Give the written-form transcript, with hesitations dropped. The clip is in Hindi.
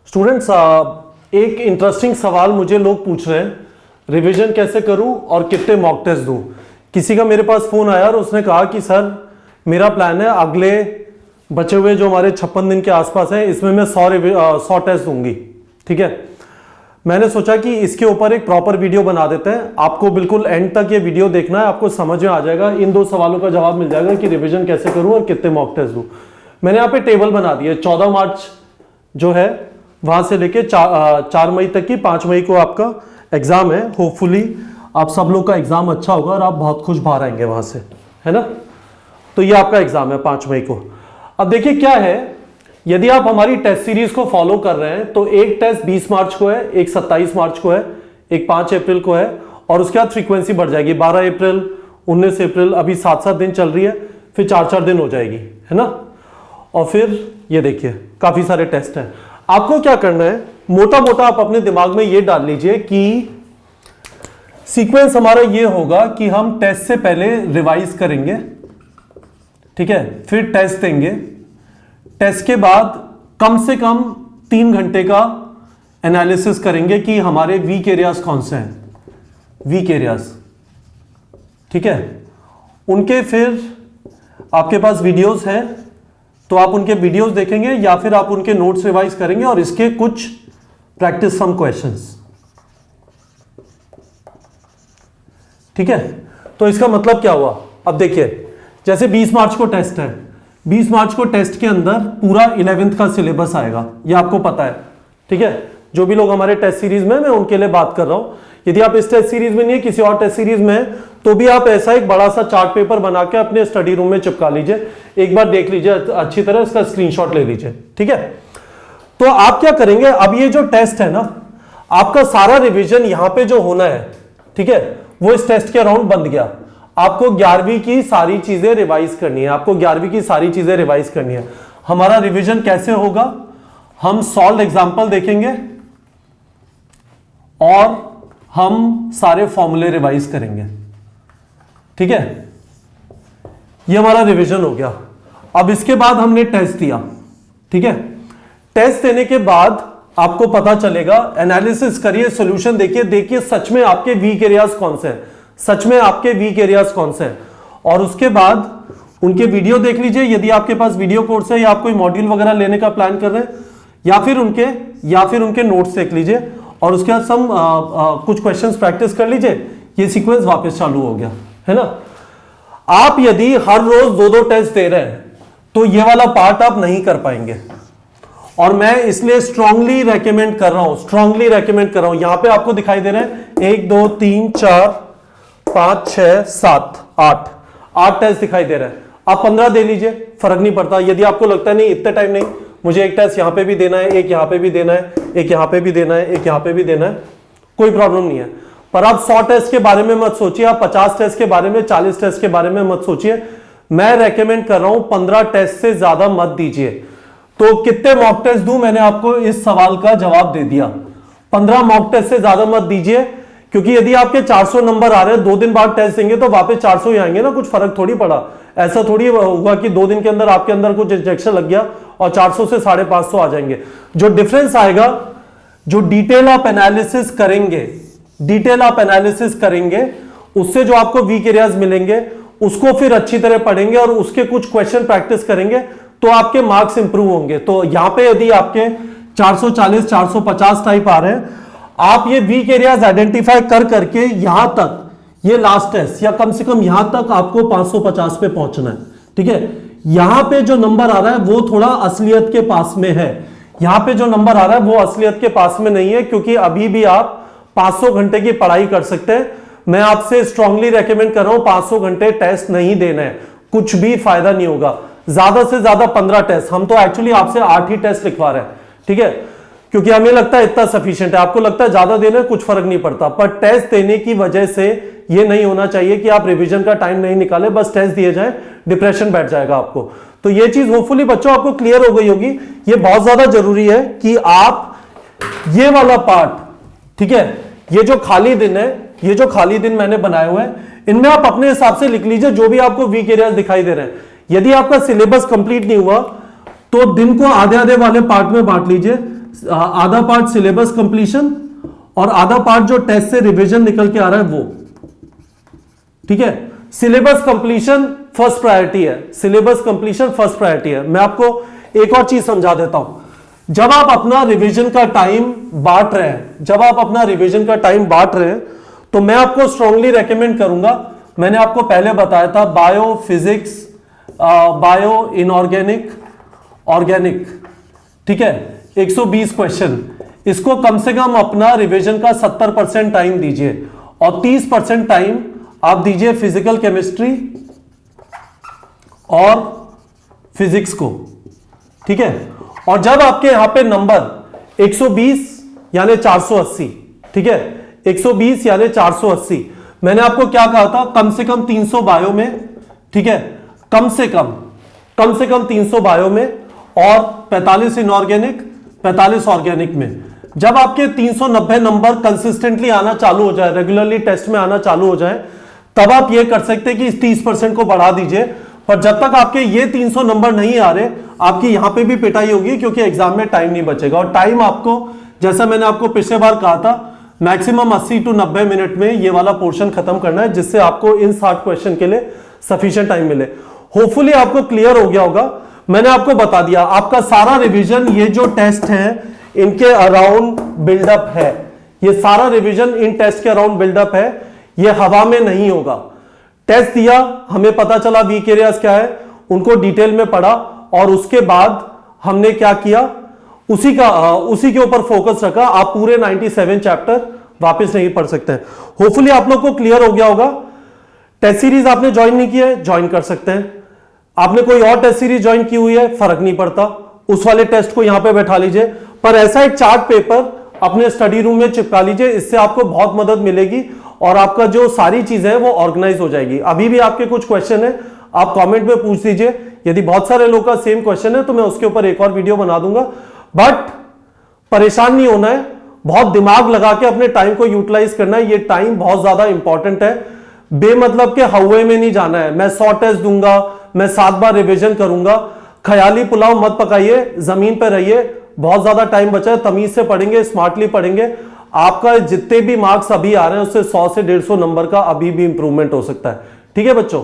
स्टूडेंट्स, एक इंटरेस्टिंग सवाल मुझे लोग पूछ रहे हैं, रिवीजन कैसे करूं और कितने मॉक टेस्ट दूं। किसी का मेरे पास फोन आया और उसने कहा कि सर मेरा प्लान है अगले बचे हुए जो हमारे 56 दिन के आसपास है इसमें मैं 100 टेस्ट दूंगी। ठीक है, मैंने सोचा कि इसके ऊपर एक प्रॉपर वीडियो बना देते हैं। आपको बिल्कुल एंड तक ये वीडियो देखना है, आपको समझ में आ जाएगा, इन दो सवालों का जवाब मिल जाएगा कि रिवीजन कैसे करूं और कितने मॉक टेस्ट दूं। मैंने यहाँ पे टेबल बना दिया, 14 मार्च जो है वहां से लेके 4 मई तक की, 5 मई को आपका एग्जाम है। होपफुली आप सब लोग का एग्जाम अच्छा होगा और आप बहुत खुश बाहर आएंगे वहां से, है ना। तो ये आपका एग्जाम है 5 मई को। अब देखिए क्या है, यदि आप हमारी टेस्ट सीरीज को फॉलो कर रहे हैं तो एक टेस्ट 20 मार्च को है, एक 27 मार्च को है, एक 5 अप्रैल को है और उसके बाद फ्रीक्वेंसी बढ़ जाएगी 12 अप्रैल, 19 अप्रैल, अभी 7-7 दिन चल रही है, फिर 4-4 दिन हो जाएगी, है ना। और फिर ये देखिए काफी सारे टेस्ट हैं। आपको क्या करना है, मोटा मोटा आप अपने दिमाग में ये डाल लीजिए कि सीक्वेंस हमारा ये होगा कि हम टेस्ट से पहले रिवाइज करेंगे, ठीक है, फिर टेस्ट देंगे, टेस्ट के बाद कम से कम 3 घंटे का एनालिसिस करेंगे कि हमारे वीक एरियाज कौन से हैं, वीक एरियाज, ठीक है। उनके फिर आपके पास वीडियोस हैं तो आप उनके वीडियोस देखेंगे या फिर आप उनके नोट्स रिवाइज करेंगे और इसके कुछ प्रैक्टिस सम क्वेश्चंस, ठीक है। तो इसका मतलब क्या हुआ, अब देखिए जैसे 20 मार्च को टेस्ट है, 20 मार्च को टेस्ट के अंदर पूरा 11th का सिलेबस आएगा, ये आपको पता है, ठीक है। जो भी लोग हमारे टेस्ट सीरीज में, मैं उनके लिए बात कर रहा हूं। यदि आप इस टेस्ट सीरीज में नहीं है, किसी और टेस्ट सीरीज में है, तो भी आप ऐसा एक बड़ा सा चार्ट पेपर बना के अपने स्टडी रूम में चिपका लीजिए, एक बार देख लीजिए अच्छी तरह, इसका स्क्रीनशॉट ले लीजिए, ठीक है। तो आप क्या करेंगे, अब ये जो टेस्ट है ना, आपका सारा रिवीजन यहां पे जो होना है, ठीक है, वो इस टेस्ट के अराउंड बन गया। आपको 11वीं की सारी चीजें रिवाइज करनी है, आपको 11वीं की सारी चीजें रिवाइज करनी है। हमारा रिवीजन कैसे होगा, हम सॉल्व एग्जांपल देखेंगे और हम सारे फॉर्मूले रिवाइज करेंगे, ठीक है। ये हमारा रिवीजन हो गया। अब इसके बाद हमने टेस्ट दिया, ठीक है। टेस्ट देने के बाद आपको पता चलेगा, एनालिसिस करिए, सॉल्यूशन देखिए, देखिए सच में आपके वीक एरियाज कौन से हैं, सच में आपके वीक एरियाज कौन से हैं, और उसके बाद उनके वीडियो देख लीजिए यदि आपके पास वीडियो कोर्स है या आप कोई मॉड्यूल वगैरह लेने का प्लान कर रहे हैं, या फिर उनके नोट्स देख लीजिए और उसके बाद कुछ क्वेश्चंस प्रैक्टिस कर लीजिए। ये सीक्वेंस वापस चालू हो गया, है ना। आप यदि हर रोज 2-2 टेस्ट दे रहे हैं तो ये वाला पार्ट आप नहीं कर पाएंगे, और मैं इसलिए स्ट्रांगली रेकमेंड कर रहा हूं, यहां पे आपको दिखाई दे रहे हैं 1 2 3 4 5 6 7 8 टेस्ट दिखाई दे रहे हैं। आप 15 दे लीजिए, फर्क नहीं पड़ता। यदि आपको लगता है नहीं इतने टाइम नहीं, मुझे एक टेस्ट यहां पे भी देना है, एक यहां पे भी देना है, एक यहां पे भी देना है, एक यहां पे भी देना है, कोई प्रॉब्लम नहीं है। पर आप 100 टेस्ट के बारे में मत सोचिए, आप 50 टेस्ट के बारे में, 40 टेस्ट के बारे में मत सोचिए। मैं रेकमेंड कर रहा हूं 15 टेस्ट से ज्यादा मत दीजिए। तो कितने मॉक टेस्ट दूं, मैंने आपको इस सवाल का जवाब दे दिया। 15 मॉक टेस्ट से ज्यादा मत दीजिए, क्योंकि यदि आपके 400 नंबर आ रहे हैं, 2 दिन बाद टेस्ट देंगे तो वापस 400 ही आएंगे ना, कुछ फर्क थोड़ी पड़ा। ऐसा थोड़ी हुआ कि 2 दिन के अंदर आपके अंदर कुछ इंजेक्शन लग गया और 400 से 550 आ जाएंगे। जो डिफरेंस आएगा, जो डिटेल आप एनालिसिस करेंगे, उससे जो आपको वीक एरियाज मिलेंगे उसको फिर अच्छी तरह पढ़ेंगे और उसके कुछ क्वेश्चन प्रैक्टिस करेंगे तो आपके मार्क्स इंप्रूव होंगे। तो यहां पे यदि आपके 440 450 टाइप आ रहे हैं, आप ये वीक एरियाज आइडेंटिफाई कर करके यहां तक, ये लास्ट टेस्ट या कम से कम यहां तक आपको 550 पे पहुंचना है, ठीक है। यहां पे जो नंबर आ रहा है वो थोड़ा असलियत के पास में है, यहां पे जो नंबर आ रहा है वो असलियत के पास में नहीं है, क्योंकि अभी भी आप 500 घंटे की पढ़ाई कर सकते हैं। मैं आपसे स्ट्रांगली रेकमेंड कर रहा हूं 500 घंटे टेस्ट नहीं देना है, कुछ भी फायदा नहीं होगा। ज्यादा से ज्यादा 15 टेस्ट, हम तो एक्चुअली आपसे 8 ही टेस्ट लिखवा रहे हैं, ठीक है, क्योंकि हमें लगता है इतना सफिशिएंट है। आपको लगता है ज्यादा देना है, कुछ फर्क नहीं पड़ता, पर टेस्ट देने की वजह से ये नहीं होना चाहिए कि आप रिवीजन का टाइम नहीं निकाले, बस टेस्ट दिए जाए, डिप्रेशन बैठ जाएगा आपको। तो ये चीज होपफुली बच्चों आपको क्लियर हो गई होगी। ये बहुत ज्यादा जरूरी है कि आप ये वाला पार्ट, ठीक है, ये जो खाली दिन है, ये जो खाली दिन मैंने बनाए हुए हैं, इनमें आप अपने हिसाब से लिख लीजिए जो भी आपको वीक एरियाज दिखाई दे रहे हैं। यदि आपका सिलेबस कंप्लीट नहीं हुआ तो दिन को आधे आधे वाले पार्ट में बांट लीजिए। आधा पार्ट सिलेबस कंप्लीशन और आधा पार्ट जो टेस्ट से रिवीजन निकल के आ रहा है वो। ठीक है, सिलेबस कंप्लीशन फर्स्ट प्रायोरिटी है, सिलेबस कंप्लीशन फर्स्ट प्रायोरिटी है। मैं आपको एक और चीज समझा देता हूं। जब आप अपना रिवीजन का टाइम बांट रहे हैं, जब आप अपना रिवीजन का टाइम बांट रहे हैं, तो मैं आपको स्ट्रांगली रेकमेंड करूंगा, मैंने आपको पहले बताया था, bio physics, bio inorganic, organic, ठीक है, 120 क्वेश्चन, इसको कम से कम अपना रिवीजन का 70% टाइम दीजिए और 30% टाइम आप दीजिए फिजिकल केमिस्ट्री और फिजिक्स को। ठीक है, और जब आपके यहां पे नंबर 120 यानी 480, ठीक है, 120 यानी 480, मैंने आपको क्या कहा था, कम से कम 300 बायो में, ठीक है, कम से कम 300 बायो में और 45 इनऑर्गेनिक, 45 ऑर्गेनिक में। जब आपके 390 नंबर कंसिस्टेंटली आना चालू हो जाए, रेगुलरली टेस्ट में आना चालू हो जाए, तब आप ये कर सकते हैं कि इस 30% को बढ़ा दीजिए। पर जब तक आपके ये 300 नंबर नहीं आ रहे, आपकी यहां पे भी पिटाई होगी, क्योंकि एग्जाम में टाइम नहीं बचेगा। और टाइम आपको, जैसा मैंने आपको पिछले बार कहा था, मैक्सिमम 80 to 90 मिनट में ये वाला पोर्शन खत्म करना है, जिससे आपको इन 60 क्वेश्चन के लिए सफिशिएंट टाइम मिले। होपफुली आपको क्लियर हो गया होगा। मैंने आपको बता दिया, आपका सारा रिवीजन, ये जो टेस्ट है इनके अराउंड बिल्डअप है, ये सारा रिवीजन इन टेस्ट के अराउंड बिल्डअप है, ये हवा में नहीं होगा। टेस्ट दिया, हमें पता चला वीक एरियाज क्या है, उनको डिटेल में पढ़ा और उसके बाद हमने क्या किया, उसी के ऊपर फोकस रखा। आप पूरे 97 चैप्टर वापस नहीं पढ़ सकते हैं। होपफुली आप लोग को क्लियर हो गया होगा। टेस्ट सीरीज आपने ज्वाइन नहीं किया है, ज्वाइन कर सकते हैं। आपने कोई और टेस्ट सीरीज ज्वाइन की हुई है, फर्क नहीं पड़ता, उस वाले टेस्ट को यहां पे बैठा लीजिए। पर ऐसा एक चार्ट पेपर अपने स्टडी रूम में चिपका लीजिए, इससे आपको बहुत मदद मिलेगी और आपका जो सारी चीजें हैं वो ऑर्गेनाइज हो जाएगी। अभी भी आपके कुछ क्वेश्चन है, आप कमेंट में पूछ दीजिए। यदि बहुत सारे लोग का सेम क्वेश्चन है तो मैं उसके ऊपर एक और वीडियो बना दूंगा। बट परेशान नहीं होना है, बहुत दिमाग लगा के अपने टाइम को यूटिलाइज करना है। ये टाइम बहुत ज्यादा इंपॉर्टेंट है, बेमतलब के हवा में नहीं जाना है। मैं 100 टेस्ट दूंगा, मैं 7 बार रिविजन करूंगा, ख्याली पुलाव मत पकाइए, जमीन पर रहिए। बहुत ज्यादा टाइम बचा है, तमीज से पढ़ेंगे, स्मार्टली पढ़ेंगे। आपका जितने भी मार्क्स अभी आ रहे हैं उससे 100 से 150 नंबर का अभी भी इंप्रूवमेंट हो सकता है। ठीक है बच्चों।